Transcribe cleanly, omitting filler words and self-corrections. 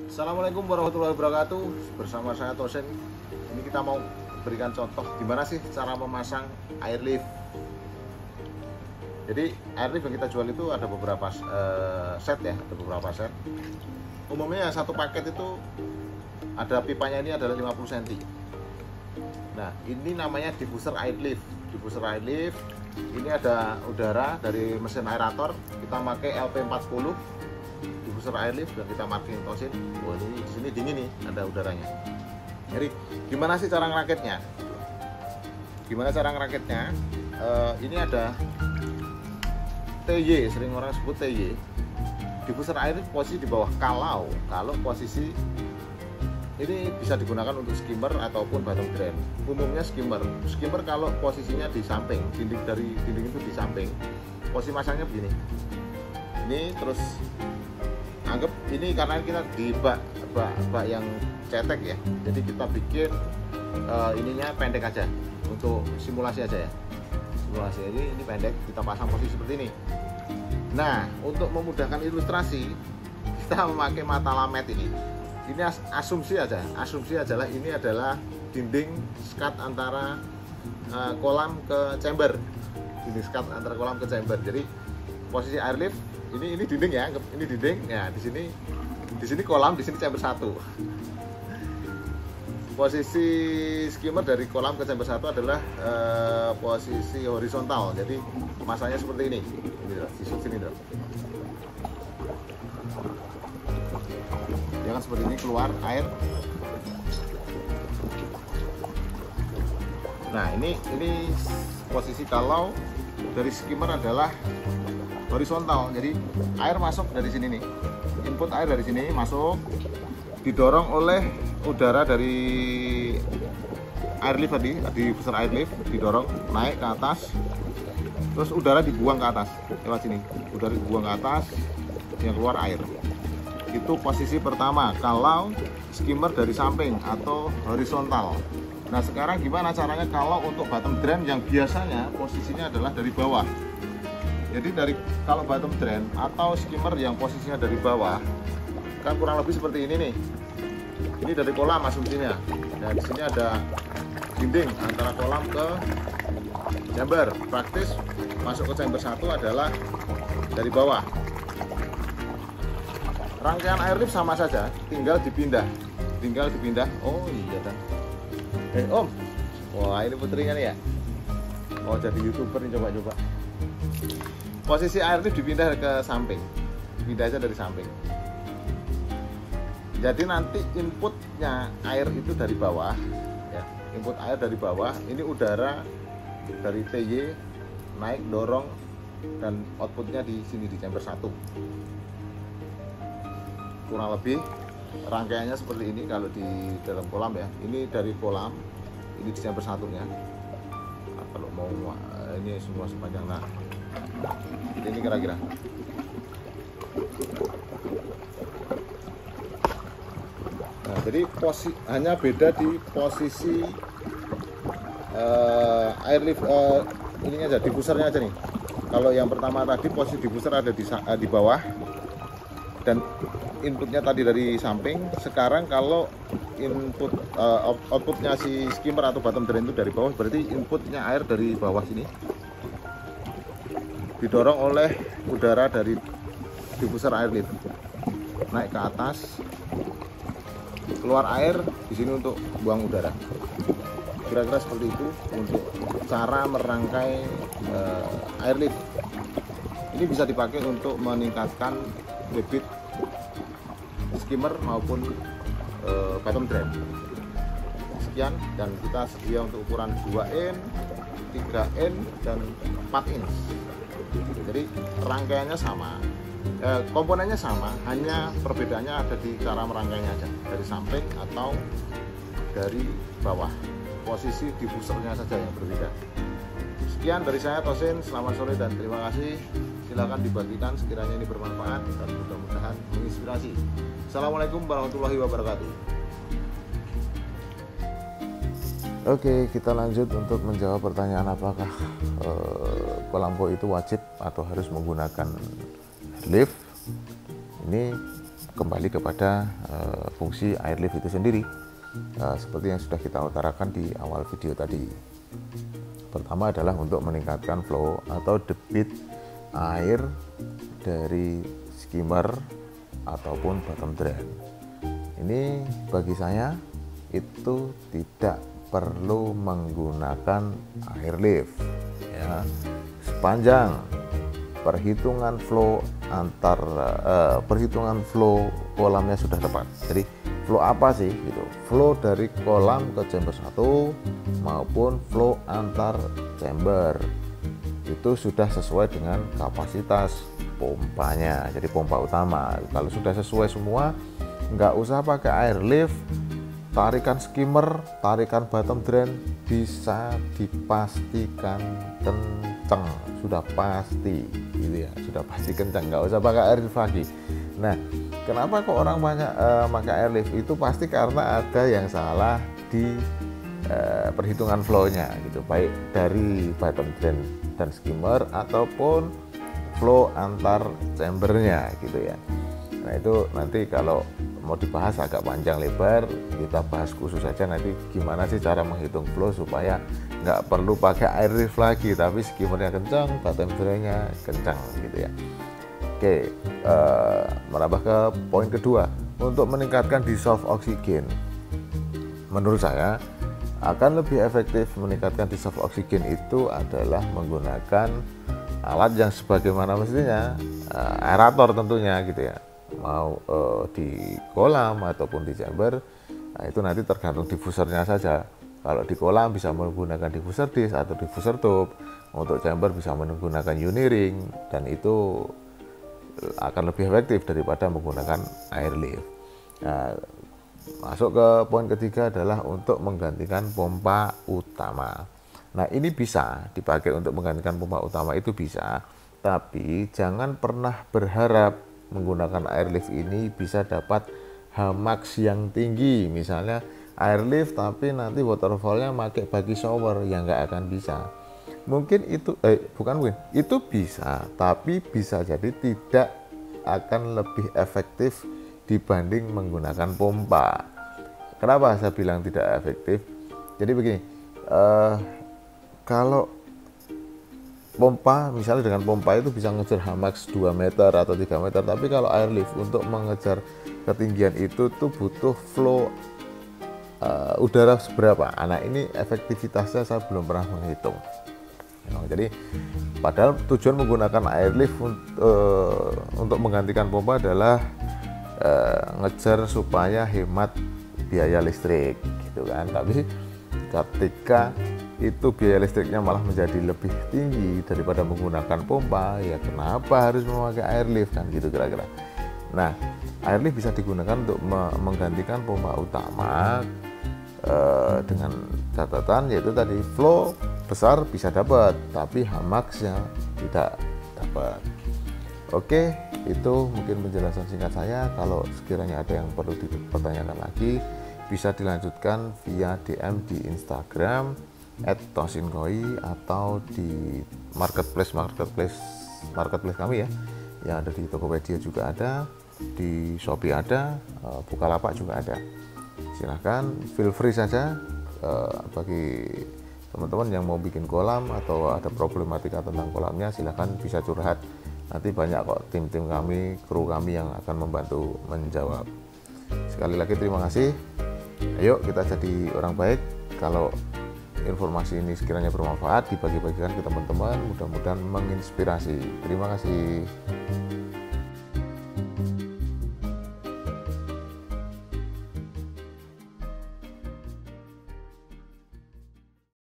Assalamualaikum warahmatullahi wabarakatuh. Bersama saya Tosen. Ini kita mau berikan contoh gimana sih cara memasang air lift. Jadi air lift yang kita jual itu ada beberapa set ya, ada beberapa set. Umumnya satu paket itu ada pipanya ini adalah 50 cm. Nah, ini namanya diffuser air lift. Diffuser air lift ini ada udara dari mesin aerator. Kita pakai LP40 diffuser air lift dan kita marking tosin. Wah, ini di sini dingin nih, ada udaranya. Jadi gimana sih cara ngerakitnya? Ini ada TY, sering orang sebut TY. Diffuser air lift posisi di bawah. Kalau posisi ini bisa digunakan untuk skimmer ataupun bottom drain. Umumnya skimmer kalau posisinya di samping, dinding itu di samping, posisi masangnya begini. Ini terus anggap ini karena kita di bak yang cetek ya, jadi kita bikin ininya pendek aja untuk simulasi aja ya. Simulasi ini pendek, kita pasang posisi seperti ini. Nah, untuk memudahkan ilustrasi kita memakai mata lamet ini. Ini asumsi adalah ini adalah dinding skat antara kolam ke chamber. Dinding skat antara kolam ke chamber. Jadi posisi air lift ini dinding ya, ini dinding. Ya, di sini kolam, di sini chamber 1. Posisi skimmer dari kolam ke chamber 1 adalah posisi horizontal. Jadi masanya seperti ini. Ini sisuk sini dong. Dia kan seperti ini, keluar air. Nah, ini posisi kalau dari skimmer adalah horizontal. Jadi air masuk dari sini nih. Input air dari sini masuk, didorong oleh udara dari air lift tadi, diffuser air lift didorong naik ke atas. Terus udara dibuang ke atas lewat sini. Udara dibuang ke atas, yang keluar air. Itu posisi pertama kalau skimmer dari samping atau horizontal. Nah, sekarang gimana caranya kalau untuk bottom drain yang biasanya posisinya adalah dari bawah. Jadi kalau bottom drain atau skimmer yang posisinya dari bawah kan kurang lebih seperti ini nih. Ini dari kolam asumsinya. Dan di sini ada dinding antara kolam ke chamber. Praktis masuk ke chamber 1 adalah dari bawah. Rangkaian air lift sama saja, tinggal dipindah. Oh iya kan. Om, wah ini putrinya nih ya. Oh, jadi YouTuber nih, coba. Posisi air lift dipindah ke samping, pindah aja dari samping. Jadi nanti inputnya air itu dari bawah, ya. Input air dari bawah. Ini udara dari TY naik dorong dan outputnya di sini di chamber 1. Kurang lebih rangkaiannya seperti ini kalau di dalam kolam ya. Ini dari kolam, ini di chamber 1-nya. Nah, kalau mau ini semua sepanjang, nah ini kira-kira. Nah, jadi hanya beda di posisi air lift ini aja, diffusernya aja nih. Kalau yang pertama tadi posisi diffuser ada di bawah dan inputnya tadi dari samping. Sekarang kalau outputnya si skimmer atau bottom drain itu dari bawah, berarti inputnya air dari bawah sini didorong oleh udara dari diffuser air lift naik ke atas, keluar air di sini untuk buang udara. Kira-kira seperti itu untuk cara merangkai air lift. Ini bisa dipakai untuk meningkatkan debit skimmer maupun bottom drain. Sekian, dan kita sedia untuk ukuran 2 in, 3 in, dan 4 in. Jadi rangkaiannya sama, komponennya sama, hanya perbedaannya ada di cara merangkainya aja, dari samping atau dari bawah. Posisi diffusernya saja yang berbeda. Sekian dari saya Tosin, selamat sore dan terima kasih. Silakan dibagikan sekiranya ini bermanfaat dan mudah-mudahan menginspirasi. Assalamualaikum warahmatullahi wabarakatuh. Oke, kita lanjut untuk menjawab pertanyaan apakah lampu itu wajib atau harus menggunakan lift. Ini kembali kepada fungsi airlift itu sendiri, seperti yang sudah kita utarakan di awal video tadi. Pertama adalah untuk meningkatkan flow atau debit air dari skimmer ataupun bottom drain. Ini bagi saya itu tidak perlu menggunakan airlift ya, sepanjang perhitungan flow perhitungan flow kolamnya sudah tepat. Jadi flow apa sih gitu? Flow dari kolam ke chamber 1 maupun flow antar chamber itu sudah sesuai dengan kapasitas pompanya, jadi pompa utama. Kalau sudah sesuai semua, nggak usah pakai airlift. Tarikan skimmer, tarikan bottom drain bisa dipastikan kencang, sudah pasti gitu ya, sudah pasti kencang, nggak usah pakai airlift lagi. Nah, kenapa kok orang banyak pakai airlift? Itu pasti karena ada yang salah di perhitungan flow-nya gitu, baik dari bottom drain dan skimmer ataupun flow antar chambernya gitu ya. Nah, itu nanti kalau mau dibahas agak panjang lebar, kita bahas khusus saja nanti gimana sih cara menghitung flow supaya nggak perlu pakai airlift lagi, tapi skimmernya kencang, bottom drainnya kencang gitu ya. Oke, merambah ke poin kedua, untuk meningkatkan dissolve oksigen. Menurut saya akan lebih efektif meningkatkan dissolve oksigen itu adalah menggunakan alat yang sebagaimana mestinya, aerator tentunya gitu ya, mau di kolam ataupun di chamber. Nah, itu nanti tergantung diffusernya saja. Kalau di kolam bisa menggunakan diffuser disk atau diffuser tube, untuk chamber bisa menggunakan uniring, dan itu akan lebih efektif daripada menggunakan airlift. Nah, masuk ke poin ketiga adalah untuk menggantikan pompa utama. Nah, ini bisa dipakai untuk menggantikan pompa utama, itu bisa, tapi jangan pernah berharap menggunakan airlift ini bisa dapat Hmax yang tinggi. Misalnya airlift tapi nanti waterfallnya pakai bagi shower, yang nggak akan bisa. Mungkin itu itu bisa, tapi bisa jadi tidak akan lebih efektif dibanding menggunakan pompa. Kenapa saya bilang tidak efektif? Jadi begini, kalau pompa, misalnya dengan pompa itu bisa ngejar Hmax 2 meter atau 3 meter, tapi kalau airlift untuk mengejar ketinggian itu tuh butuh flow udara seberapa. Nah, ini efektivitasnya saya belum pernah menghitung. Jadi padahal tujuan menggunakan airlift untuk menggantikan pompa adalah ngejar supaya hemat biaya listrik gitu kan. Tapi ketika itu biaya listriknya malah menjadi lebih tinggi daripada menggunakan pompa, ya kenapa harus memakai airlift kan gitu kira-kira. Nah, airlift bisa digunakan untuk menggantikan pompa utama dengan catatan yaitu tadi flow besar bisa dapat, tapi Hmax-nya tidak dapat. Oke, itu mungkin penjelasan singkat saya. Kalau sekiranya ada yang perlu dipertanyakan lagi, bisa dilanjutkan via DM di Instagram @tosinkoi atau di marketplace kami ya, yang ada di Tokopedia juga ada, di Shopee ada, Bukalapak juga ada. Silahkan feel free saja bagi teman-teman yang mau bikin kolam atau ada problematika tentang kolamnya, silahkan bisa curhat. Nanti banyak kok tim-tim kami, kru kami yang akan membantu menjawab. Sekali lagi terima kasih. Ayo kita jadi orang baik. Kalau informasi ini sekiranya bermanfaat, dibagi-bagikan ke teman-teman, mudah-mudahan menginspirasi. Terima kasih.